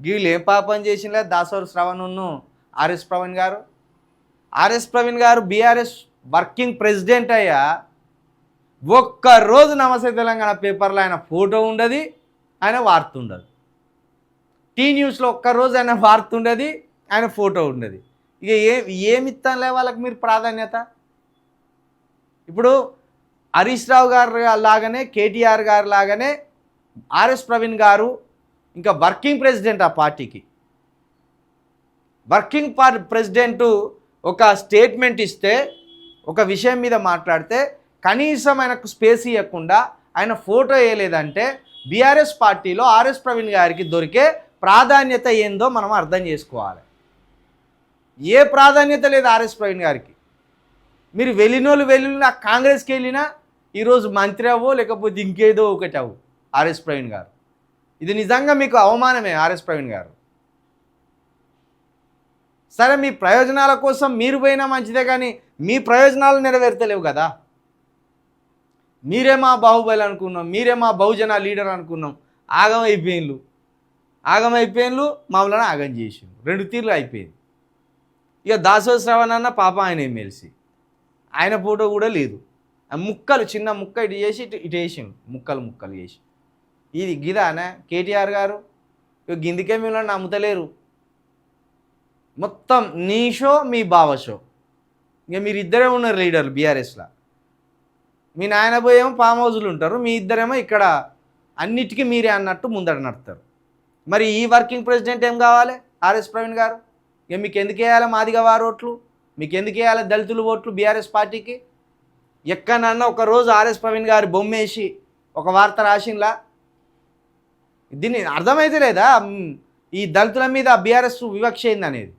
వీళ్ళు ఏం పాపం చేసినా దాసోరు శ్రవణ్ను ఆర్ఎస్ ప్రవీణ్ గారు బీఆర్ఎస్ వర్కింగ్ ప్రెసిడెంట్ అయ్యా. ఒక్కరోజు నమస్తే తెలంగాణ పేపర్లో ఆయన ఫోటో ఉండదు, ఆయన వార్త ఉండదు. టీ న్యూస్లో ఒక్కరోజు ఆయన వార్త ఉండదు, ఆయన ఫోటో ఉండదు. ఇక ఏమిస్తానులే వాళ్ళకి మీరు ప్రాధాన్యత. ఇప్పుడు హరీష్ రావు గారు లాగానే, కేటీఆర్ గారు లాగానే ఆర్ఎస్ ప్రవీణ్ గారు ఇంకా వర్కింగ్ ప్రెసిడెంట్ ఆ పార్టీకి. వర్కింగ్ ప్రెసిడెంటు ఒక స్టేట్మెంట్ ఇస్తే, ఒక విషయం మీద మాట్లాడితే కనీసం ఆయనకు స్పేస్ ఇవ్వకుండా ఆయన ఫోటో వేయలేదంటే బీఆర్ఎస్ పార్టీలో ఆర్ఎస్ ప్రవీణ్ గారికి దొరికే ప్రాధాన్యత ఏందో మనం అర్థం చేసుకోవాలి. ఏ ప్రాధాన్యత లేదు ఆర్ఎస్ ప్రవీణ్ గారికి. మీరు వెళ్ళిన కాంగ్రెస్కి వెళ్ళినా ఈరోజు మంత్రి అవ్వో లేకపోతే ఇంకేదో ఒకటి అవ్వు ఆర్ఎస్ ప్రవీణ్ గారు. ఇది నిజంగా మీకు అవమానమే ఆర్ఎస్ ప్రవీణ్ గారు. సరే, మీ ప్రయోజనాల కోసం మీరు పోయినా మంచిదే, కానీ మీ ప్రయోజనాలు నెరవేర్తలేవు కదా. మీరే మా బాహుబలి అనుకున్నాం, మీరే మా బహుజన లీడర్ అనుకున్నాం. ఆగమైపోయిన్లు మమ్మల్ని ఆగం చేసిండు. 2 తీర్లు అయిపోయింది. ఇక దాసోజు శ్రవణ్ అన్న పాపం ఆయన ఎమ్మెల్సీ, ఆయన ఫోటో కూడా లేదు. ముక్కలు చిన్న ముక్క ఇటు చేసి ఇటు వేసిండు, ముక్కలు చేసి. ఇది గిదానా కేటీఆర్ గారు? ఇక గిందికే మిమ్మల్ని నమ్ముతలేరు. మొత్తం నీ షో, మీ బావ షో. ఇక మీరు ఇద్దరే ఉన్నారు లీడర్లు బీఆర్ఎస్లో. మీ నాయన పోయేమో ఫామ్ హౌస్లు ఉంటారు, మీ ఇద్దరేమో ఇక్కడ అన్నిటికీ మీరే అన్నట్టు ముందట నడుస్తారు. మరి ఈ వర్కింగ్ ప్రెసిడెంట్ ఏం కావాలి ఆర్ఎస్ ప్రవీణ్ గారు? ఇక మీకు ఎందుకు వేయాలి మాదిగ వారు ఓట్లు, మీకు ఎందుకు వేయాలి దళితులు ఓట్లు బీఆర్ఎస్ పార్టీకి? ఎక్కడన్నా ఒకరోజు ఆర్ఎస్ ప్రవీణ్ గారి బొమ్మేసి ఒక వార్త రాసింలా? దీన్ని అర్థమైతే లేదా ఈ దళితుల మీద బీఆర్ఎస్ వివక్ష అయింది అనేది?